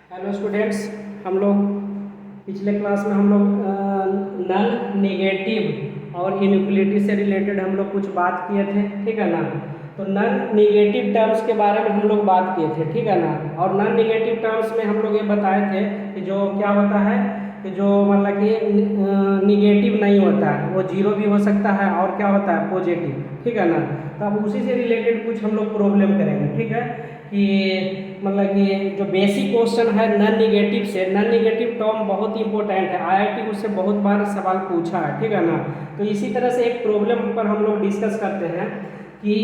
Hello students, हम लोग पिछले क्लास में हम लोग नन नेगेटिव और इनइक्वलिटी से रिलेटेड हम लोग कुछ बात किए थे, ठीक है ना। तो नन नेगेटिव टर्म्स के बारे में हम लोग बात किए थे, ठीक है ना। और नन नेगेटिव टर्म्स में हम लोग ये बताए थे कि जो क्या होता है कि जो मतलब कि निगेटिव नहीं होता है, वो जीरो भी हो सकता है और क्या होता है पॉजिटिव, ठीक है ना। तो अब उसी से रिलेटेड कुछ हम लोग प्रॉब्लम करेंगे, ठीक है। कि मतलब कि जो बेसिक क्वेश्चन है नन निगेटिव से, नन निगेटिव टर्म बहुत ही इंपॉर्टेंट है, आईआईटी उससे बहुत बार सवाल पूछा है, ठीक है ना। तो इसी तरह से एक प्रॉब्लम पर हम लोग डिस्कस करते हैं कि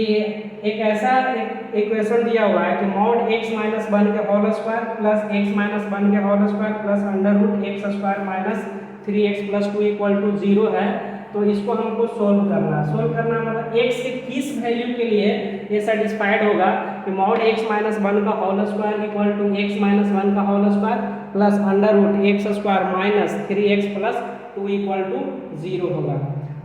एक ऐसा एक क्वेश्चन दिया हुआ है कि मॉड एक्स माइनस वन के whole square plus x minus one के whole square plus under root x square minus 3x plus 2 equal to 0 है। तो इसको हमको सोल्व करना है। सोल्व करना मतलब x के किस वैल्यू के लिए ये सेटिस्फाइड होगा कि मॉड x माइनस वन का whole square equal to x minus one का whole square plus under root x square minus 3x plus 2 equal to 0 होगा।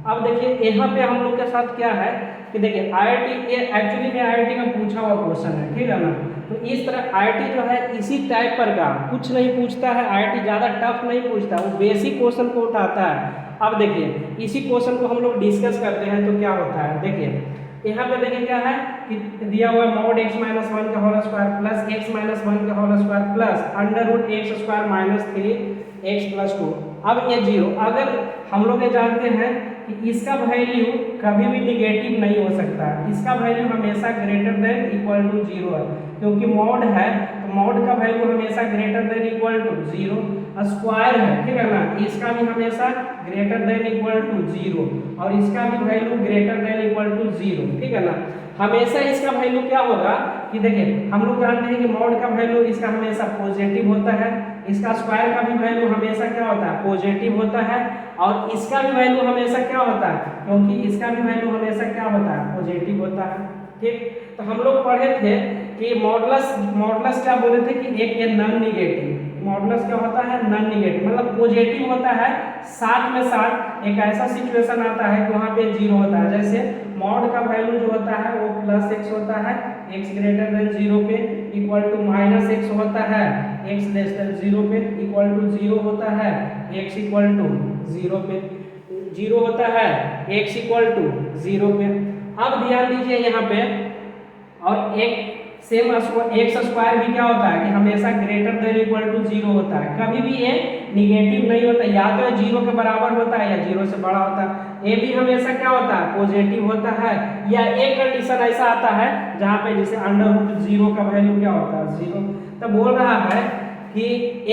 अब देखिए यहाँ पे हम लोग के साथ क्या है कि देखिए आईआईटी, ये एक्चुअली में आईआईटी का पूछा हुआ क्वेश्चन है, ठीक है ना। तो इस तरह आईआईटी जो है इसी टाइप पर का कुछ नहीं पूछता है, आईआईटी ज़्यादा टफ नहीं पूछता, वो बेसिक क्वेश्चन को उठाता है। अब देखिए इसी क्वेश्चन को हम लोग डिस्कस करते हैं तो क्या होता है। देखिए यहाँ पे देखिए क्या है कि दिया हुआ मॉड एक्स माइनस वन का whole square plus x minus one का whole square plus under root x square minus 3x plus 2। अब ये जीरो, अगर हम लोग ये जानते हैं कि इसका वैल्यू कभी भी निगेटिव नहीं हो सकता है, इसका वैल्यू हमेशा ग्रेटर देन इक्वल टू 0 है, क्योंकि मॉड है तो मॉड का वैल्यू हमेशा greater than equal to 0। Square है, ठीक है ना, इसका भी हमेशा ग्रेटर देन इक्वल टू 0 और इसका भी value greater than equal to 0, ठीक है ना। हमेशा इसका वैल्यू क्या होगा कि देखिए हम लोग जानते हैं कि मॉड का वैल्यू इसका हमेशा पॉजिटिव होता है, इसका स्क्वायर का भी वैल्यू हमेशा क्या होता है पॉजिटिव होता है और इसका भी वैल्यू हमेशा क्या होता है, क्योंकि इसका भी वैल्यू हमेशा क्या होता है पॉजिटिव होता है, ठीक। तो हम लोग पढ़े थे कि मॉडुलस मॉडुलस क्या बोले थे कि एक ये नॉन निगेटिव, मॉडुलस क्या होता है नॉन निगेटिव मतलब पॉजिटिव होता है, साथ में साथ एक ऐसा सिचुएशन आता है कि वहाँ पे जीरो होता है। जैसे मॉड का वैल्यू जो होता है वो प्लस एक्स होता है, एक्स ग्रेटर देन 0 पे इक्वल टू माइनस एक्स होता है, एक्स लेस देन 0 पे इक्वल टू 0 होता है, एक्स इक्वल टू 0 पे 0 होता है, एक्स इक्वल टू 0 पे। अब ध्यान दीजिए यहाँ पे, और एक सेम एक्स स्क्वायर भी क्या होता है कि हमेशा ग्रेटर देन इक्वल टू 0 होता है, कभी भी ये निगेटिव नहीं होता, या तो 0 के बराबर होता है या 0 से बड़ा होता है। ये भी हमेशा क्या होता है पॉजिटिव होता है, या एक कंडीशन ऐसा आता है जहाँ पे जैसे अंडर रूट 0 का वैल्यू क्या होता है 0। तो बोल रहा है कि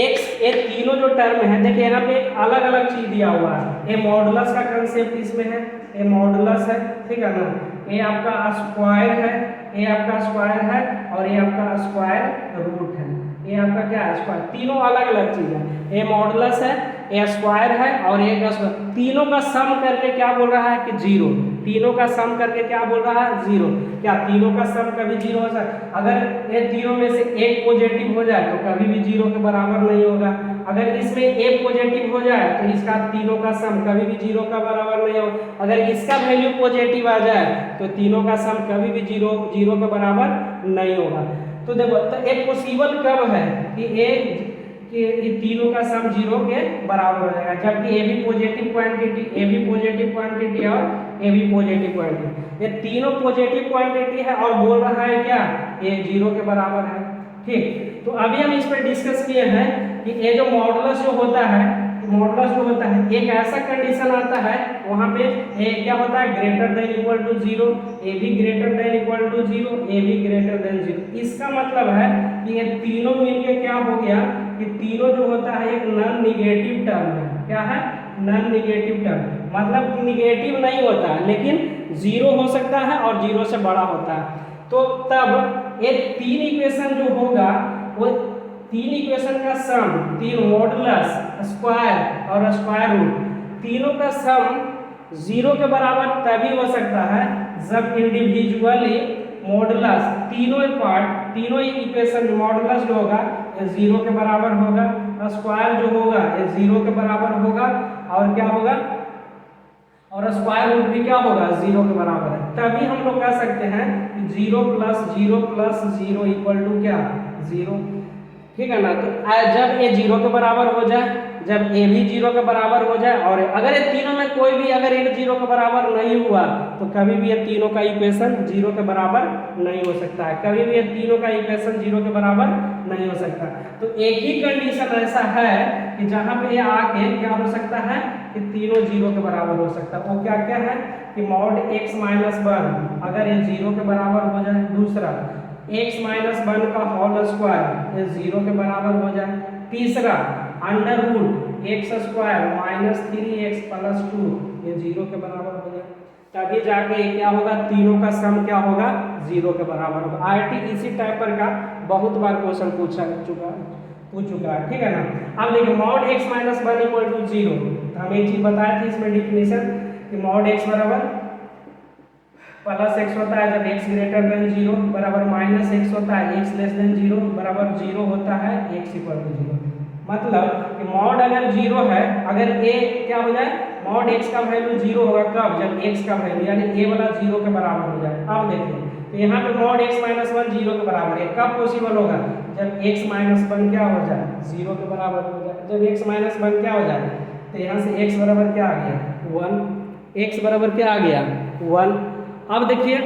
x, ये तीनों जो टर्म है देखिए यहाँ पे अलग अलग चीज दिया हुआ है, ये मॉडुलस का कंसेप्ट इसमें है, ये मॉडुलस है, ठीक है ना। ये आपका स्क्वायर है, ये आपका स्क्वायर है और ये आपका स्क्वायर रूट है, ये आपका क्या है स्क्वायर, तीनों अलग अलग चीज है। ये मॉडुलस है, ये स्क्वायर है और ये तीनों का सम करके क्या बोल रहा है कि 0, तीनों का सम करके क्या बोल रहा है 0। क्या तीनों का सम कभी 0 हो सकता, अगर ये तीनों में से एक पॉजिटिव हो जाए तो कभी भी 0 के बराबर नहीं होगा, अगर इसमें एक पॉजिटिव हो जाए तो इसका तीनों का सम कभी भी 0 का बराबर नहीं होगा, अगर इसका वैल्यू पॉजिटिव आ जाए तो तीनों का सम कभी भी 0 के बराबर नहीं होगा। तो देखो तो एक पॉसिबल कब है कि ये तीनों का सम 0 के बराबर हो जाएगा, जबकि ए भी पॉजिटिव क्वांटिटी, ए भी पॉजिटिव क्वांटिटी और ए भी पॉजिटिव क्वांटिटी, ये तीनों पॉजिटिव क्वांटिटी है और बोल रहा है क्या ये 0 के बराबर है, ठीक। तो अभी हम इस पर डिस्कस किए हैं कि ये जो मॉडुलस जो होता है, मॉडुलस जो होता है एक ऐसा कंडीशन आता है वहाँ पे ए क्या होता है ग्रेटर देन इक्वल टू 0, ए भी ग्रेटर देन इक्वल टू 0, ए भी ग्रेटर देन 0। इसका मतलब है कि ये तीनों मिलके क्या हो गया कि तीनों जो होता है एक नॉन निगेटिव टर्म है, क्या है नॉन निगेटिव टर्म, मतलब निगेटिव नहीं होता है लेकिन 0 हो सकता है और 0 से बड़ा होता है। तो तब ये तीन इक्वेशन जो होगा वो तीन इक्वेशन का सम, तीन मॉडुलस स्क्वायर और स्क्वायर रूट, तीनों का सम 0 के बराबर तभी हो सकता है जब इंडिविजुअली मॉडुलस तीनों पार्ट, तीनों इक्वेशन मॉडुलस जो होगा ये 0 के बराबर होगा, स्क्वायर जो होगा ये 0 के बराबर होगा और क्या होगा और स्क्वायर रूट भी क्या होगा 0 के बराबर है, तभी हम लोग कह सकते हैं कि 0 प्लस 0 प्लस 0 इक्वल टू क्या 0। ठीक है ना। तो जब ये 0 के बराबर हो जाए, जब ए भी 0 के बराबर हो जाए, और अगर ये तीनों में कोई भी अगर एक 0 के बराबर नहीं हुआ तो कभी भी ये तीनों का इक्वेशन 0 के बराबर नहीं हो सकता है, कभी भी ये तीनों का इक्वेशन 0 के बराबर नहीं हो सकता। तो एक ही कंडीशन ऐसा है कि जहाँ पे ये आके क्या हो सकता है कि तीनों 0 के बराबर हो सकता है। वो क्या क्या है कि मॉड x माइनस 1 अगर ये 0 के बराबर हो जाए, दूसरा x माइनस 1 का होल स्क्वायर ये 0 के बराबर हो जाए, तीसरा under root x square minus 3x plus 2 ये 0 के बराबर हो जाए, तभी जाके क्या होगा, तीनों का सम क्या होगा 0 के बराबर होगा। आईटी इसी टाइप पर का बहुत बार क्वेश्चन पूछ चुका है, ठीक है ना। अब देखिए mod x minus 1 equal to 0, तो हम एक चीज बताए थे इसमें डिफिनेशन कि मॉड x बराबर प्लस एक्स होता है जब x ग्रेटर देन 0, बराबर माइनस एक्स होता है x लेस देन 0, बराबर 0 होता है x इक्वल टू 0। मतलब कि मॉड अगर 0 है, अगर a क्या हो जाए, मॉड x का वैल्यू 0 होगा कब, जब x का वैल्यू यानी a वाला 0 के बराबर हो जाए। अब देखिए तो यहाँ पे मॉड x माइनस 1 0 के बराबर है, कब पॉसिबल होगा, जब x माइनस 1 क्या हो जाए 0 के बराबर हो जाए। जब x माइनस 1 क्या हो जाए, तो यहाँ से x बराबर क्या आ गया 1, x बराबर क्या आ गया 1। अब देखिए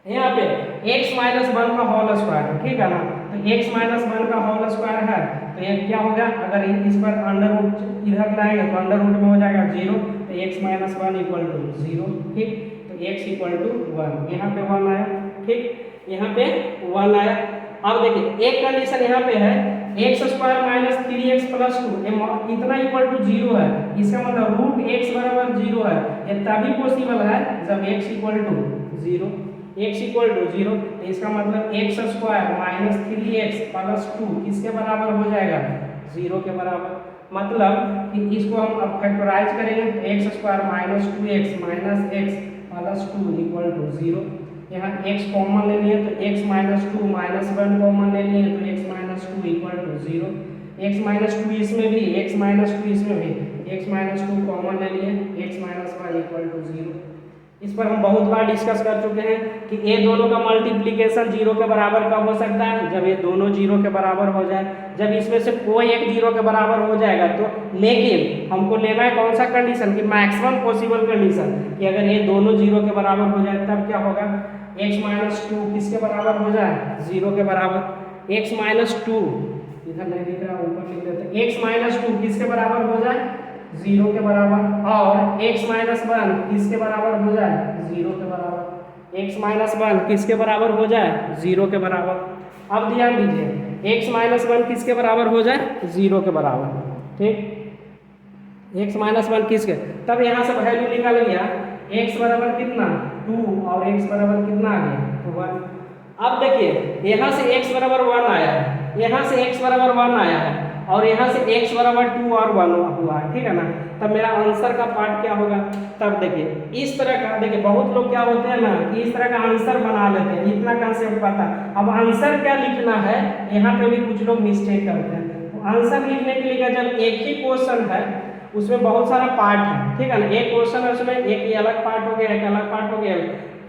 यहाँ पे x माइनस 1 का होल स्क्वायर है, ठीक है ना। तो x माइनस 1 का होल स्क्वायर है तो ये क्या होगा, अगर इस पर अंडर रूट इधर लाएंगे तो अंडर रूट में हो जाएगा 0, तो x माइनस 1 इक्वल टू 0, ठीक। तो x इक्वल टू 1, यहाँ पे 1 आया, ठीक, यहाँ पे 1 आया। अब देखिए एक कंडीशन यहाँ पे है x square minus 3x plus 2 इतना इक्वल टू 0 है, इसका मतलब रूट x बराबर 0 है। ये तभी पॉसिबल है जब x equal to 0, x equal to 0, तो इसका मतलब x square minus 3x plus 2 किसके बराबर हो जाएगा 0 के बराबर। मतलब कि इसको हम अब फैक्टराइज करेंगे तो x square minus 2x minus x plus 2 equal to 0। यहाँ x कॉमन ले लिए तो x माइनस 2 माइनस 1 कॉमन ले लिए तो x minus 2 equal to 0, x minus 2 इसमें भी, x माइनस 2 इसमें भी, x माइनस 2 कॉमन ले लिए, x माइनस 1 इक्वल टू 0। इस पर हम बहुत बार डिस्कस कर चुके हैं कि ये दोनों का मल्टीप्लिकेशन 0 के बराबर कब हो सकता है, जब ये दोनों 0 के बराबर हो जाए। जब इसमें से कोई एक 0 के बराबर हो जाएगा तो, लेकिन हमको लेना है कौन सा कंडीशन कि मैक्सिमम पॉसिबल कंडीशन, कि अगर ये दोनों 0 के बराबर हो जाए तब क्या होगा, x माइनस 2 किसके बराबर हो जाए 0 के बराबर, x माइनस 2 इधर नहीं दिख रहा ऊपर लिख देते, x माइनस 2 किसके बराबर हो जाए 0 के बराबर, और x माइनस 1 किसके बराबर हो जाए 0 के बराबर, x माइनस 1 किसके बराबर हो जाए 0 के बराबर। अब ध्यान दीजिए x माइनस 1 किसके बराबर हो जाए 0 के बराबर, ठीक, x माइनस 1 किसके, तब यहाँ से वैल्यू निकल गया x बराबर कितना 2 और x बराबर कितना आ गया 1। अब देखिए यहाँ से x बराबर 1 आया है, यहाँ से x बराबर 1 आया है, और यहाँ से x बराबर 2 और 1 हुआ है, ठीक है ना। तब मेरा आंसर का पार्ट क्या होगा, तब देखिए इस तरह का, देखिए बहुत लोग क्या होते हैं ना कि इस तरह का आंसर बना लेते हैं, इतना कंसेप्ट पता। अब आंसर क्या लिखना है यहाँ पे भी कुछ लोग मिस्टेक करते हैं। तो आंसर लिखने के लिए जब एक ही क्वेश्चन है उसमें बहुत सारा पार्ट है, ठीक है ना, एक क्वेश्चन है उसमें एक ये अलग पार्ट हो गया, एक अलग पार्ट हो गया,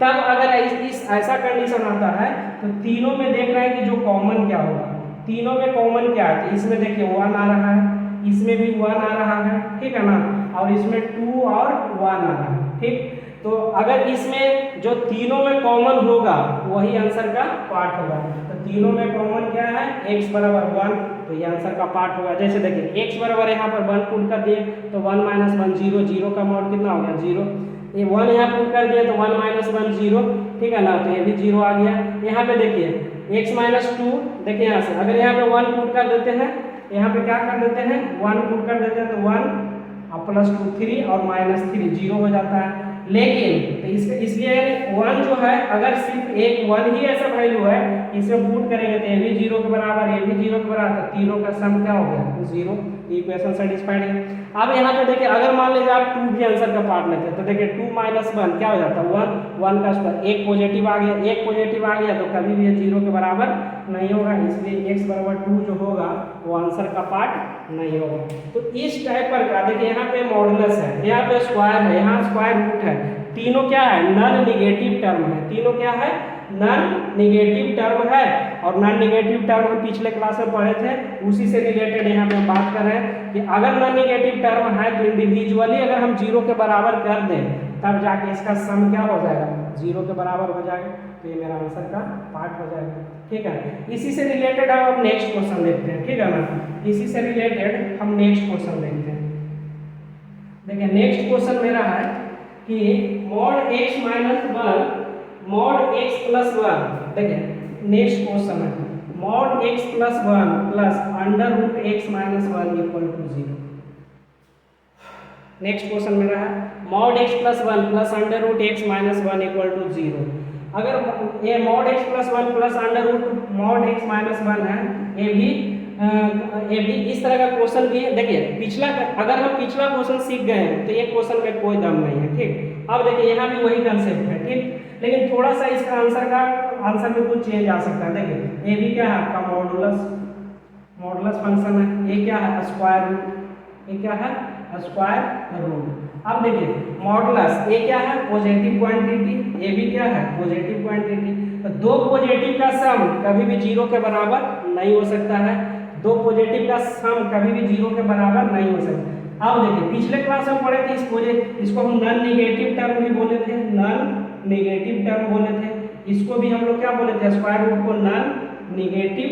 तब अगर इस ऐसा कंडीशन आता है तो तीनों में देख रहे हैं कि जो कॉमन क्या होगा, तीनों में कॉमन क्या है, इसमें देखिए 1 आ रहा है, इसमें भी 1 आ रहा है, ठीक है ना, और इसमें 2 और 1 आ रहा है, ठीक। तो अगर इसमें जो तीनों में कॉमन होगा वही आंसर का पार्ट होगा। तो तीनों में कॉमन क्या है x बराबर 1, तो ये आंसर का पार्ट होगा। जैसे देखिए x बराबर यहाँ पर 1 पुट कर दिए तो 1 माइनस 1 0, 0 का मॉड कितना हो गया 0, ये 1 यहाँ पुट कर दिए तो 1 माइनस 1 0, ठीक है ना, तो ये भी 0 आ गया। यहाँ पे देखिए x माइनस 2, देखिए यहाँ से अगर यहाँ पे 1 पुट कर देते हैं, यहाँ पे क्या कर देते हैं 1 पुट कर देते हैं तो 1 और प्लस 2 3 और माइनस 3 0 हो जाता है। लेकिन तो इसलिए 1 जो है अगर सिर्फ एक 1 ही ऐसा वैल्यू है इसमें पुट करेंगे तो ये भी 0 के बराबर, ये भी 0 के बराबर, तो तीनों का सम क्या हो गया 0, इक्वेशन सेटिस्फाइड है। अब यहाँ पे देखिए अगर मान लीजिए आप 2 भी आंसर का पार्ट लेते हैं तो देखिए 2 माइनस 1 क्या हो जाता है 1, 1 का स्क्वायर, एक पॉजिटिव आ गया, एक पॉजिटिव आ गया तो कभी भी ये 0 के बराबर नहीं होगा, इसलिए x बराबर 2 जो होगा वो आंसर का पार्ट नहीं होगा। तो इस टाइप पर का देखिए यहाँ पे मॉडुलस है, यहाँ पे स्क्वायर है, यहाँ स्क्वायर रूट है, तीनों क्या है नॉन निगेटिव टर्म है, तीनों क्या है नॉन निगेटिव टर्म है। और नॉन निगेटिव टर्म हम पिछले क्लास में पढ़े थे, उसी से रिलेटेड यहाँ पे हम बात कर रहे हैं कि अगर नॉन निगेटिव टर्म है तो इंडिविजुअली अगर हम 0 के बराबर कर दें तब जाके इसका सम क्या हो जाएगा, 0 के बराबर हो जाएगा। तो ये मेरा आंसर का पार्ट हो जाएगा। ठीक है, इसी से रिलेटेड हम अब नेक्स्ट क्वेश्चन देखते हैं। ठीक है ना, इसी से रिलेटेड हम नेक्स्ट क्वेश्चन देखते हैं। देखिए नेक्स्ट क्वेश्चन मेरा है कि mod x minus 1 mod x plus 1। देखिए नेक्स्ट क्वेश्चन है mod x plus 1 plus under root x minus 1 equal to 0। Next question मेरा है mod x plus 1 plus under root x minus 1 equal to 0। अगर ये mod x plus 1 plus under root mod x minus 1 है, ये भी इस तरह का क्वेश्चन भी है। देखिए पिछला, अगर हम पिछला क्वेश्चन सीख गए हैं तो ये क्वेश्चन में कोई दम नहीं है। ठीक, अब देखिए यहाँ भी वही कंसेप्ट है। ठीक, लेकिन थोड़ा सा इसका आंसर में कुछ चेंज आ सकता है। देखिए ये भी क्या है आपका मॉडुलस फंक्शन है, ये क्या है स्क्वायर रूट, ये क्या है स्क्वायर रूट। अब देखिए मॉडुलस ये क्या है पॉजिटिव क्वांटिटी, ये भी क्या है पॉजिटिव क्वांटिटी। तो दो पॉजिटिव का सम कभी भी 0 के बराबर नहीं हो सकता है, दो पॉजिटिव का सम कभी भी 0 के बराबर नहीं हो सकता। अब देखिए पिछले क्लास में पढ़े थे इसको हम नॉन निगेटिव टर्म भी बोले थे, नॉन निगेटिव टर्म बोले थे। इसको भी हम लोग क्या बोले थे, स्क्वायर रूट को नॉन निगेटिव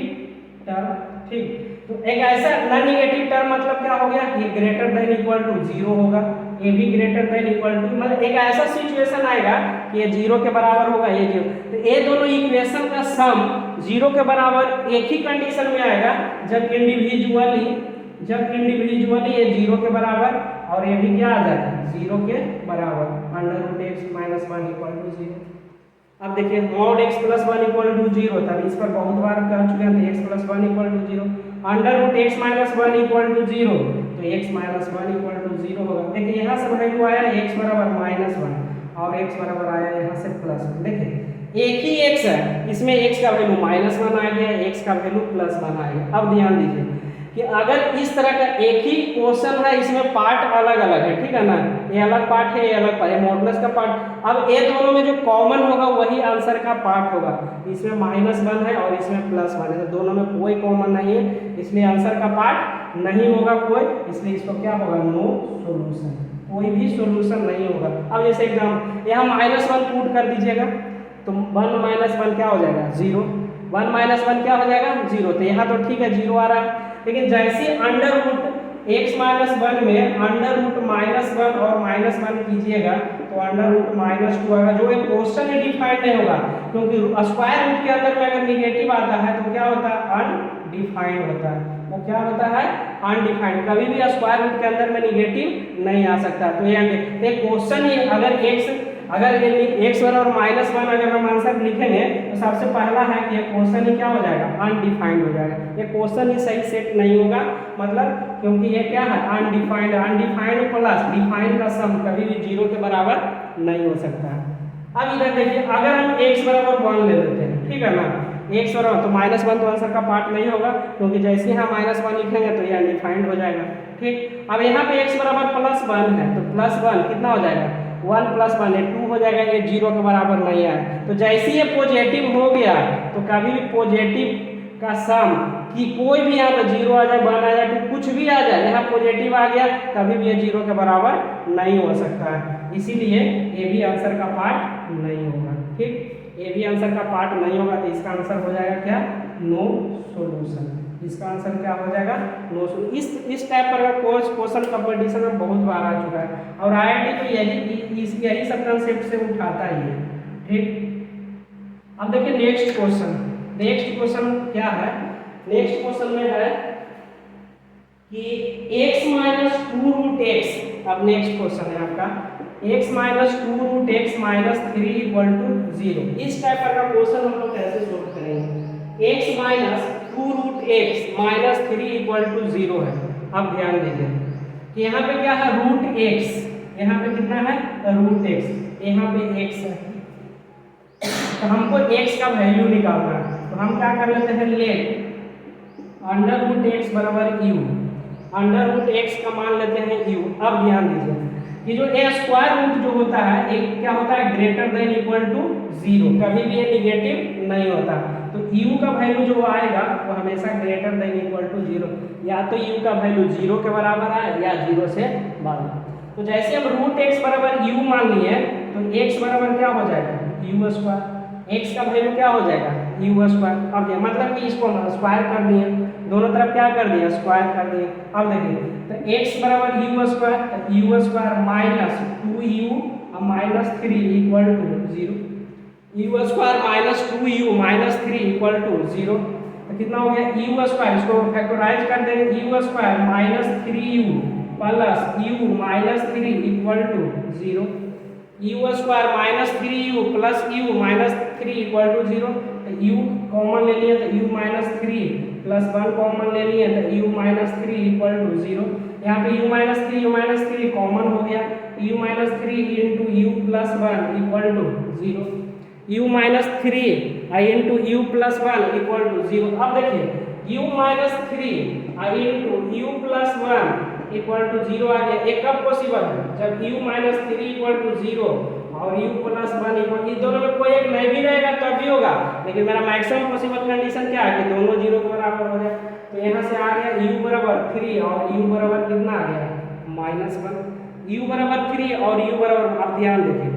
टर्म। ठीक, तो एक ऐसा नॉन निगेटिव टर्म मतलब क्या हो गया, ये ग्रेटर देन इक्वल टू 0 होगा, ये भी ग्रेटर देन इक्वल टू, मतलब एक ऐसा सिचुएशन आएगा कि ये 0 के बराबर होगा, ये 0। तो ये दोनों इक्वेशन का सम 0 के बराबर एक ही कंडीशन में आएगा जब इंडिविजुअली ये 0 के बराबर और ये भी क्या आ जाएगा 0 के बराबर under root x minus 1 equal to 0। अब देखिए mod x plus 1 equal to 0 था, इस पर बहुत बार कह चुके हैं। तो x plus 1 equal to 0, under root x minus 1 equal to 0, तो x माइनस 1 इक्वल टू 0 होगा। देखिए यहाँ से वैल्यू आया x बराबर माइनस 1 और x बराबर आया यहाँ से प्लस 1। देखिए एक ही x है, इसमें x का वैल्यू माइनस 1 आ गया, x का वैल्यू प्लस 1 आ गया। अब ध्यान दीजिए कि अगर इस तरह का एक ही क्वेश्चन है, इसमें पार्ट अलग अलग है, ठीक है ना, ये अलग पार्ट है, ये अलग पार्ट है, मॉडुलस का पार्ट। अब ये दोनों में जो कॉमन होगा वही आंसर का पार्ट होगा। इसमें माइनस 1 है और इसमें प्लस 1 है, तो दोनों में कोई कॉमन नहीं है, इसलिए आंसर का पार्ट नहीं होगा कोई, इसलिए इसको क्या होगा नो सॉल्यूशन, कोई भी सॉल्यूशन नहीं होगा। अब जैसे एग्जाम यहाँ माइनस 1 पुट कर दीजिएगा तो 1 माइनस 1 क्या हो जाएगा 0, 1 माइनस 1 क्या हो जाएगा 0। तो यहाँ तो ठीक है 0 आ रहा है, लेकिन जैसे अंडर रूट x माइनस 1 में अंडर रूट माइनस 1 और माइनस 1 कीजिएगा तो अंडर रूट माइनस 2 आएगा, जो एक क्वेश्चन ही डिफाइंड नहीं होगा, क्योंकि स्क्वायर रूट के अंदर में अगर निगेटिव आता है तो क्या होता है अनडिफाइंड होता है। वो क्या होता है अनडिफाइंड, कभी भी स्क्वायर रूट के अंदर में निगेटिव नहीं आ सकता। तो ये क्वेश्चन ही अगर x और माइनस 1 अगर हम आंसर लिखेंगे तो सबसे पहला है कि ये क्वेश्चन ही क्या हो जाएगा अनडिफाइंड हो जाएगा, ये क्वेश्चन ही सही सेट नहीं होगा, मतलब क्योंकि ये क्या है अनडिफाइंड प्लस डिफाइंड का सम कभी भी 0 के बराबर नहीं हो सकता है। अब इधर देखिए अगर हम x बराबर 1 ले लेते हैं, ठीक है ना, x बराबर तो माइनस 1 तो आंसर का पार्ट नहीं होगा, क्योंकि जैसे ही हम माइनस 1 लिखेंगे तो ये अनडिफाइंड हो जाएगा। ठीक, अब यहाँ पे x बराबर प्लस 1 है तो प्लस 1 कितना हो जाएगा 1 प्लस 1 ये 2 हो जाएगा, ये 0 के बराबर नहीं आया। तो जैसे ये पॉजिटिव हो गया तो कभी भी पॉजिटिव का सम कि कोई भी यहाँ पे 0 आ जाए 1 आ जाए तो कुछ भी आ जाए, यहाँ पॉजिटिव आ गया कभी भी ये 0 के बराबर नहीं हो सकता है, इसीलिए ये भी आंसर का पार्ट नहीं होगा। ठीक, ये भी आंसर का पार्ट नहीं होगा, तो इसका आंसर हो जाएगा क्या नो सॉल्यूशन। इसका आंसर क्या हो जाएगा नो सॉल्यूशन। इस टाइप पर क्वेश्चन कंपटीशन में बहुत बार आ चुका है और IIT तो यही सब कंसेप्ट से उठाता ही है। ठीक, अब देखिए नेक्स्ट क्वेश्चन क्या है। नेक्स्ट क्वेश्चन में है कि x माइनस 2 रूट x, अब नेक्स्ट क्वेश्चन है आपका x minus 2 root x minus 3 equal to 0। इस टाइप का क्वेश्चन हम लोग कैसे सोल्व करेंगे। x minus 2 root x minus 3 equal to 0 है। अब ध्यान दीजिए कि यहाँ पे क्या है रूट x, यहाँ पे कितना है रूट x, यहाँ पे x है, तो हमको x का वैल्यू निकालना है। तो हम क्या कर लेते हैं लेट अंडर रूट x बराबर u, अंडर रूट x का मान लेते हैं u। अब ध्यान दीजिए कि जो a स्क्वायर रूट जो होता है एक क्या होता है ग्रेटर देन इक्वल टू 0, कभी भी ये निगेटिव नहीं होता। तो u का वैल्यू जो आएगा वो हमेशा ग्रेटर देन इक्वल टू 0, या तो u का वैल्यू 0 के बराबर आए या 0 से बड़ा। तो जैसे हम रूट एक्स बराबर u मान लिए तो x बराबर क्या हो जाएगा u स्क्वायर, x का वैल्यू क्या हो जाएगा u स्क्वायर। अब ये मतलब कि इसको हम स्क्वायर कर दिए, दोनों तरफ क्या कर दिया स्क्वायर कर दिए। अब देखिए तो x बराबर u स्क्वायर, तो u square minus 2u minus 3 equal to 0, u square minus 2u minus 3 equal to 0। तो कितना हो गया u स्क्वायर, इसको फैक्टराइज कर देंगे, u square minus 3u plus u minus 3 equal to 0, u square minus 3u plus u minus 3 equal to 0। तो u common ले लिए तो u माइनस 3 प्लस 1 कॉमन ले लिए तो u माइनस 3 इक्वल टू 0। यहाँ पे u माइनस 3 कॉमन हो गया, u minus 3 into u plus 1 equal to 0, u minus 3 into u plus 1 equal to 0। अब देखिए u minus 3 into u plus 1 equal to 0 आ गया। एक कब पॉसिबल है जब u माइनस 3 इक्वल टू 0 और u प्लस 1 इक्वल, इस दोनों में कोई एक नहीं भी रहेगा तब भी होगा, लेकिन मेरा मैक्सिमम पॉसिबल कंडीशन क्या है कि दोनों 0 के बराबर हो जाए। तो यहाँ से आ गया u बराबर 3 और u बराबर कितना आ गया माइनस 1, u बराबर 3 और u बराबर, आप ध्यान देखिए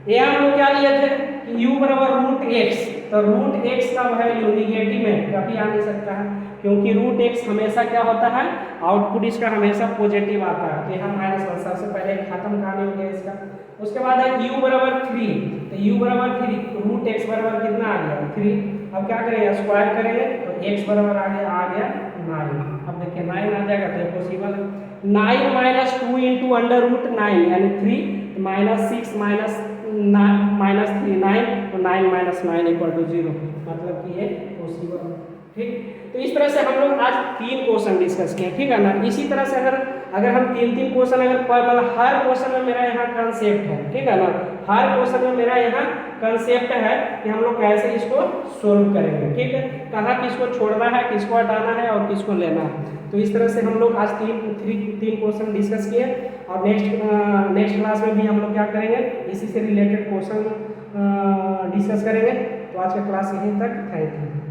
ये हम लोग क्या लिए थे कि u बराबर रूट एक्स, तो रूट एक्स का वैल्यू निगेटिव में कभी आ नहीं सकता है, क्योंकि रूट एक्स हमेशा क्या होता है आउटपुट इसका हमेशा पॉजिटिव आता है। तो यहाँ माइनस 1 सबसे पहले खत्म कहानी हो गया इसका। उसके बाद है u बराबर 3, तो u बराबर 3 रूट एक्स बराबर कितना आ गया 3। अब क्या करेंगे स्क्वायर करेंगे तो x बराबर आ गया 9। अब देखिए 9 आ जाएगा तो पॉसिबल है 9 माइनस 2 इंटू अंडर रूट 9 यानी 3 माइनस 6 माइनस 3 9, तो 9 माइनस 9 इक्वल टू 0, मतलब कि ये पॉसिबल है। ठीक, तो इस तरह से हम लोग आज 3 क्वेश्चन डिस्कस किए, ठीक है ना। इसी तरह से अगर हम 3 क्वेश्चन अगर मतलब हर क्वेश्चन में मेरा यहाँ कंसेप्ट है, ठीक है ना, हर क्वेश्चन में मेरा यहाँ कंसेप्ट है कि हम लोग कैसे इसको सोल्व करेंगे, ठीक है, कहाँ किसको छोड़ना है, किसको हटाना है और किसको लेना है। तो इस तरह से हम लोग आज 3 क्वेश्चन डिस्कस किए और नेक्स्ट क्लास में भी हम लोग क्या करेंगे इसी से रिलेटेड क्वेश्चन डिस्कस करेंगे। तो आज का क्लास यहीं तक, थैंक यू।